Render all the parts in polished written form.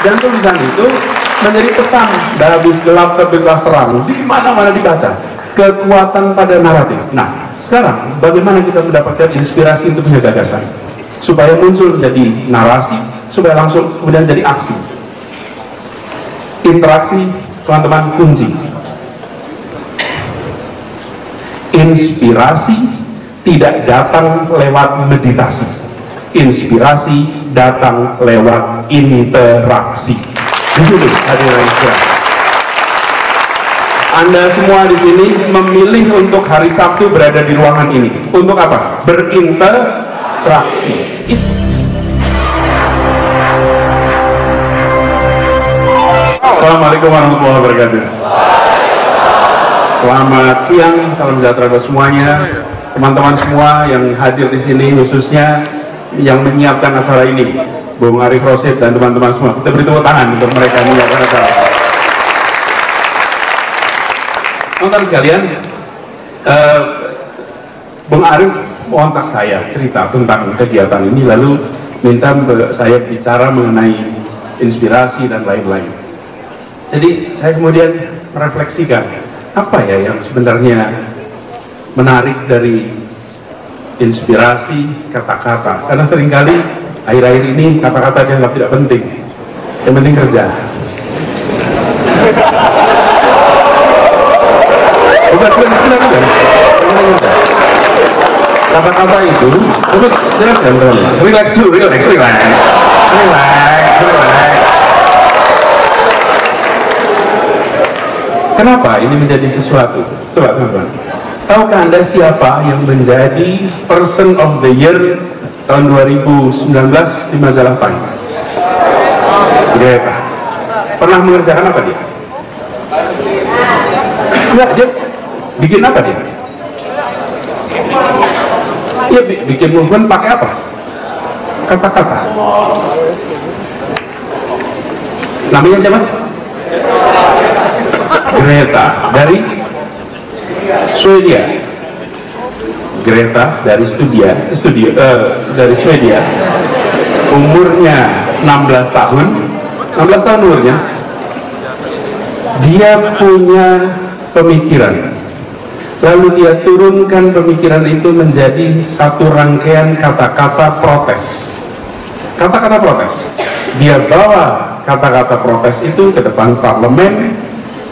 Dan tulisan itu menjadi pesan, dah habis gelap terbitlah terang, di mana-mana dibaca. Kekuatan pada naratif. Nah, sekarang bagaimana kita mendapatkan inspirasi untuk punya gagasan supaya muncul menjadi narasi, supaya langsung kemudian jadi aksi. Interaksi, teman-teman, kunci. Inspirasi tidak datang lewat meditasi. Inspirasi datang lewat interaksi. Di sini hadirin sekalian. Anda semua di sini memilih untuk hari Sabtu berada di ruangan ini. Untuk apa? Berinteraksi. Assalamualaikum warahmatullahi wabarakatuh. Selamat siang, salam sejahtera buat semuanya, teman-teman semua yang hadir di sini, khususnya yang menyiapkan acara ini, Bung Arif Rosid dan teman-teman semua. Kita beri tepuk tangan untuk mereka yang menyiapkan acara. Teman-teman sekalian, Bung Arif kontak saya cerita tentang kegiatan ini, lalu minta saya bicara mengenai inspirasi dan lain-lain. Jadi saya kemudian merefleksikan apa ya yang sebenarnya menarik dari inspirasi kata-kata, karena seringkali akhir-akhir ini kata-kata dianggap tidak penting, yang penting kerja. Bukan sebenarnya kan? Kata-kata itu, coba jelaskan teman-teman. Relax dulu, relax. Kenapa ini menjadi sesuatu? Coba teman-teman. Tahukah Anda siapa yang menjadi Person of the Year tahun 2019 di majalah Time? Greta. Pernah mengerjakan apa dia? Enggak, dia bikin apa dia? Dia bikin movement pakai apa? Kata-kata. Namanya siapa? Greta dari Swedia. Greta dari dari Swedia. Umurnya 16 tahun. 16 tahun umurnya. Dia punya pemikiran, lalu dia turunkan pemikiran itu menjadi satu rangkaian kata-kata protes. Kata-kata protes. Dia bawa kata-kata protes itu ke depan parlemen,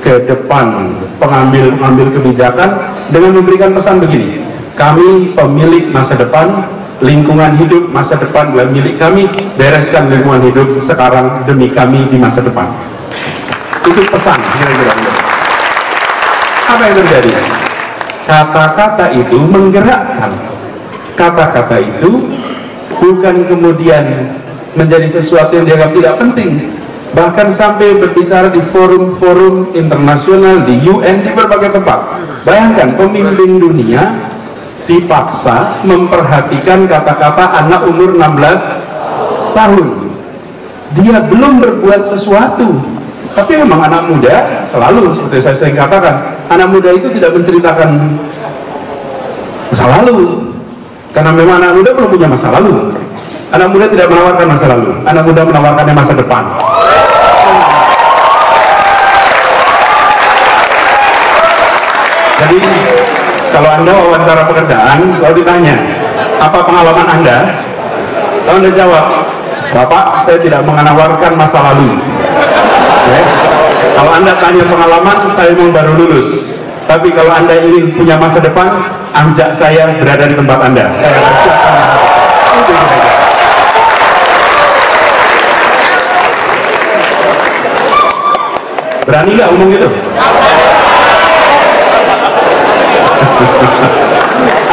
ke depan pengambil kebijakan, dengan memberikan pesan begini: kami pemilik masa depan, lingkungan hidup masa depan adalah milik kami, bereskan lingkungan hidup sekarang demi kami di masa depan. Itu pesan kira-kira. Apa yang terjadi? Kata-kata itu menggerakkan. Kata-kata itu bukan kemudian menjadi sesuatu yang dianggap tidak penting, bahkan sampai berbicara di forum-forum internasional, di UN, di berbagai tempat. Bayangkan, pemimpin dunia dipaksa memperhatikan kata-kata anak umur 16 tahun. Dia belum berbuat sesuatu. Tapi memang anak muda selalu, seperti saya sering katakan, anak muda itu tidak menceritakan masa lalu, karena memang anak muda belum punya masa lalu. Anak muda tidak menawarkan masa lalu, anak muda menawarkannya masa depan. Jadi kalau Anda wawancara pekerjaan, kalau ditanya apa pengalaman Anda, kalau Anda jawab, Bapak, saya tidak menawarkan masa lalu. Ya. Kalau Anda tanya pengalaman, saya memang baru lulus. Tapi kalau Anda ingin punya masa depan, ajak saya berada di tempat Anda. Saya akan siapkan. Berani nggak ngomong gitu?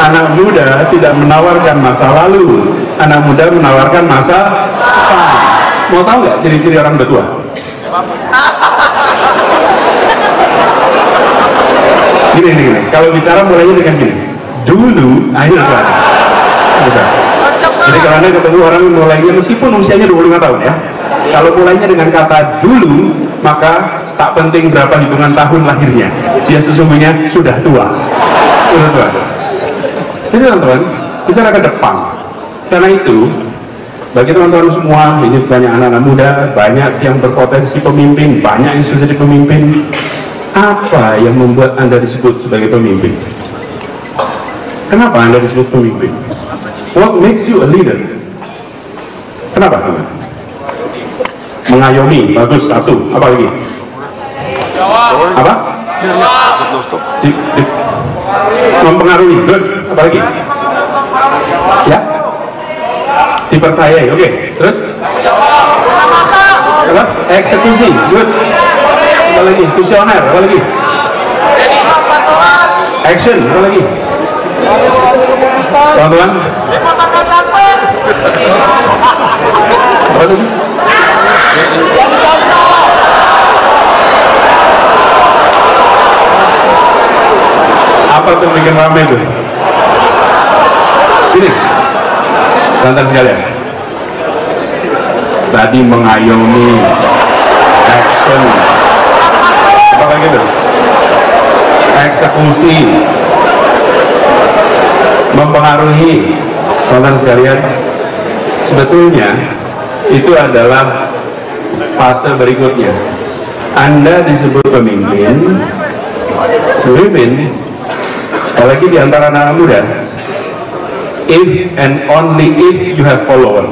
Anak muda tidak menawarkan masa lalu, anak muda menawarkan masa depan. Mau tahu nggak ciri-ciri orang tua? Gini, kalau bicara mulainya dengan gini, dulu, akhir kan. Jadi kalau Anda ketemu orang mulainya, meskipun usianya 25 tahun ya, kalau mulainya dengan kata dulu, maka tak penting berapa hitungan tahun lahirnya, dia sesungguhnya sudah tua. Sudah tua. Jadi teman-teman, bicara ke depan. Karena itu, Bagi teman-teman semua, ini banyak anak-anak muda, banyak yang berpotensi pemimpin, banyak yang sudah jadi pemimpin. Apa yang membuat Anda disebut sebagai pemimpin? Kenapa Anda disebut pemimpin? What makes you a leader? Kenapa? Mengayomi, bagus, satu. Apa lagi? Apa? Mempengaruhi, good. Apa lagi? Ya? Dipercayai, oke. Terus? Apa? Eksekusi, good. Apa lagi? Visioner, apa lagi? Action, apa lagi? Teman-teman? Apa lagi? Apa tuh bikin rame itu? Ini teman-teman sekalian, tadi mengayomi, action, apa lagi itu? Eksekusi, mempengaruhi. Teman-teman sekalian, sebetulnya itu adalah fase berikutnya. Anda disebut pemimpin, apalagi di antara anak muda, if and only if you have follower.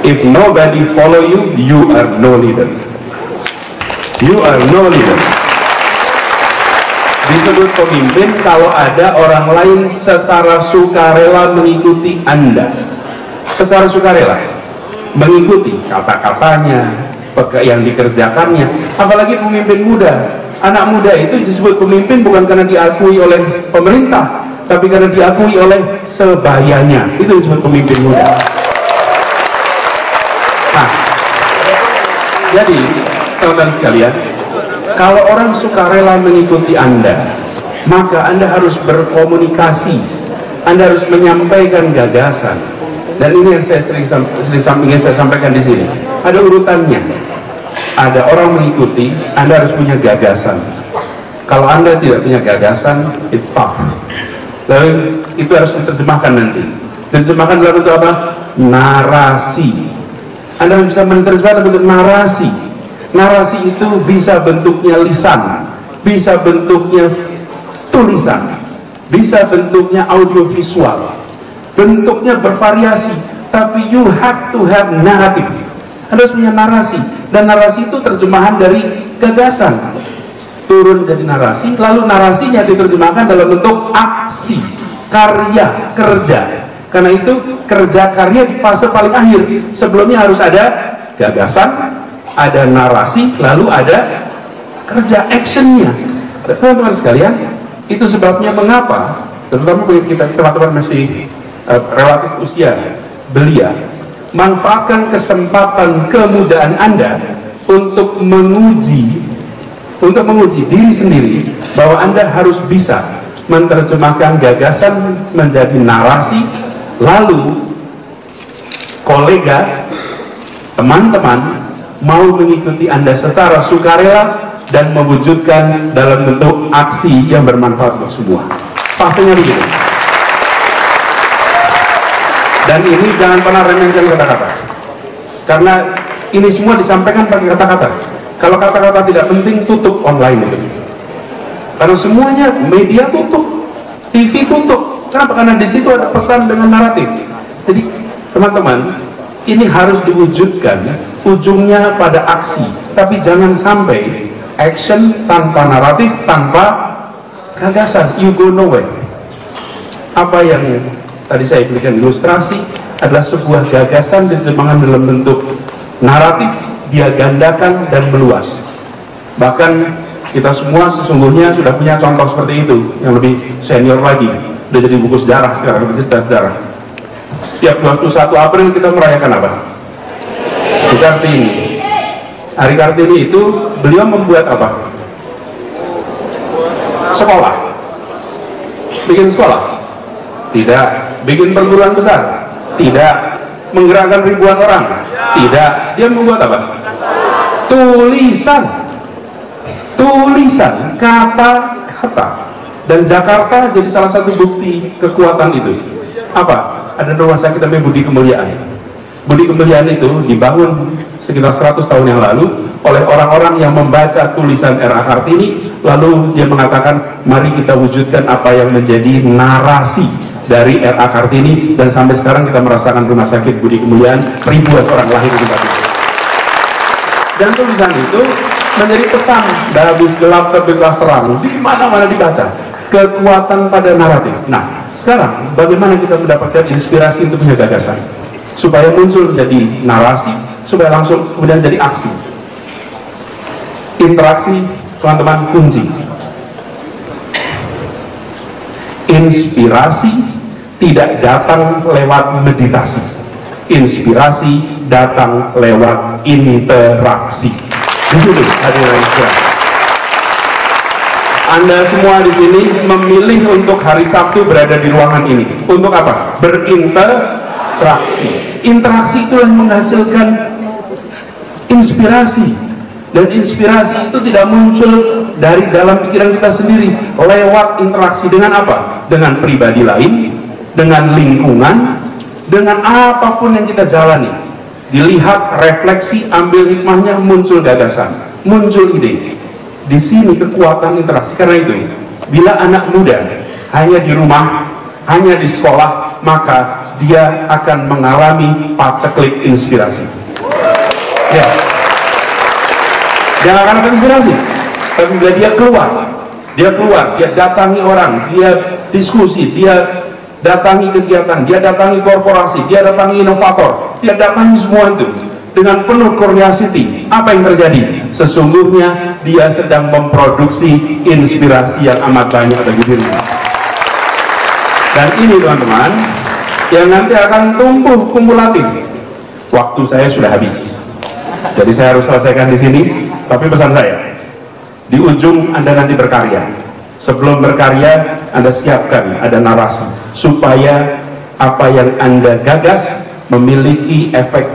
If nobody follow you, you are no leader. You are no leader. Disebut pemimpin kalau ada orang lain secara sukarela mengikuti Anda, secara sukarela mengikuti kata-katanya, yang dikerjakannya. Apalagi pemimpin muda, anak muda itu disebut pemimpin bukan karena diakui oleh pemerintah, tapi karena diakui oleh sebayanya. Itu disebut pemimpin muda. Nah, jadi teman-teman sekalian, kalau orang sukarela mengikuti Anda, maka Anda harus berkomunikasi, Anda harus menyampaikan gagasan. Dan ini yang saya ingin saya sampaikan di sini. Ada urutannya. Ada orang mengikuti, Anda harus punya gagasan. Kalau Anda tidak punya gagasan, it's tough. Lalu itu harus diterjemahkan nanti. Diterjemahkan dalam bentuk apa? Narasi. Anda bisa menerjemahkan bentuk narasi. Narasi itu bisa bentuknya lisan, bisa bentuknya tulisan, bisa bentuknya audiovisual, bentuknya bervariasi, tapi you have to have narrative. Anda harus punya narasi, dan narasi itu terjemahan dari gagasan turun jadi narasi, lalu narasinya diterjemahkan dalam bentuk aksi, karya, kerja. Karena itu kerja karya di fase paling akhir. Sebelumnya harus ada gagasan, ada narasi, lalu ada kerja, actionnya. Teman-teman sekalian, itu sebabnya mengapa terutama bagi kita teman-teman masih relatif usia belia, manfaatkan kesempatan kemudaan Anda untuk menguji diri sendiri bahwa Anda harus bisa menerjemahkan gagasan menjadi narasi, lalu kolega, teman-teman mau mengikuti Anda secara sukarela dan mewujudkan dalam bentuk aksi yang bermanfaat untuk semua. Fasenya begitu. Dan ini jangan pernah remehkan kata-kata, karena ini semua disampaikan pakai kata-kata. Kalau kata-kata tidak penting, tutup online itu. Karena semuanya media tutup, TV tutup. Kenapa? Karena di situ ada pesan dengan naratif. Jadi teman-teman, ini harus diwujudkan, ujungnya pada aksi. Tapi jangan sampai action tanpa naratif, tanpa gagasan, you go nowhere. Apa yang tadi saya berikan ilustrasi adalah sebuah gagasan diterjemahkan dalam bentuk naratif, dia gandakan dan meluas. Bahkan kita semua sesungguhnya sudah punya contoh seperti itu, yang lebih senior lagi, udah jadi buku sejarah sekarang, cerita sejarah. Tiap 21 April kita merayakan apa? Hari Kartini. Hari Kartini itu beliau membuat apa? Sekolah. Bikin sekolah? Tidak. Bikin perguruan besar? Tidak. Menggerakkan ribuan orang? Tidak. Dia membuat apa? Tulisan. Tulisan, kata-kata. Dan Jakarta jadi salah satu bukti kekuatan itu. Apa? Ada rumah sakit namanya Budi Kemuliaan. Budi Kemuliaan itu dibangun sekitar 100 tahun yang lalu oleh orang-orang yang membaca tulisan R.A. Kartini, lalu dia mengatakan, mari kita wujudkan apa yang menjadi narasi dari R.A. Kartini, dan sampai sekarang kita merasakan rumah sakit Budi Kemuliaan, ribuan orang lahir di tempat itu. Dan tulisan itu menjadi pesan, dah habis gelap terbitlah terang, di mana-mana dibaca, kekuatan pada naratif. Nah, sekarang bagaimana kita mendapatkan inspirasi untuk punya gagasan supaya muncul jadi narasi, supaya langsung kemudian jadi aksi. Interaksi, teman-teman, kunci. Inspirasi tidak datang lewat meditasi. Inspirasi datang lewat interaksi. Di sini hadirin inspirasi. Anda semua di sini memilih untuk hari Sabtu berada di ruangan ini. Untuk apa? Berinteraksi. Interaksi itulah yang menghasilkan inspirasi. Dan inspirasi itu tidak muncul dari dalam pikiran kita sendiri, lewat interaksi dengan apa? Dengan pribadi lain, dengan lingkungan, dengan apapun yang kita jalani. Dilihat, refleksi, ambil hikmahnya, muncul gagasan, muncul ide. Di sini kekuatan interaksi. Karena itu, bila anak muda hanya di rumah, hanya di sekolah, maka dia akan mengalami paceklik inspirasi. Yes. Dia akan terinspirasi. Tapi bila dia keluar, dia datangi orang, dia diskusi, dia datangi kegiatan, dia datangi korporasi, dia datangi inovator, dia datangi semua itu dengan penuh curiosity. Apa yang terjadi? Sesungguhnya dia sedang memproduksi inspirasi yang amat banyak bagi dirinya. Dan ini teman-teman, yang nanti akan tumbuh kumulatif. Waktu saya sudah habis, jadi saya harus selesaikan di sini. Tapi pesan saya, di ujung Anda nanti berkarya. Sebelum berkarya, Anda siapkan ada narasi supaya apa yang Anda gagas memiliki efek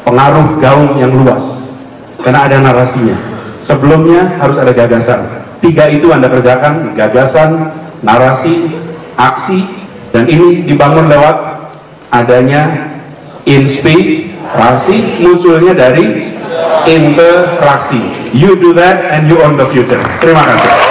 pengaruh gaung yang luas. Karena ada narasinya. Sebelumnya harus ada gagasan. 3 itu Anda kerjakan: gagasan, narasi, aksi, dan ini dibangun lewat adanya inspirasi, munculnya dari interaksi. You do that and you own the future. Terima kasih.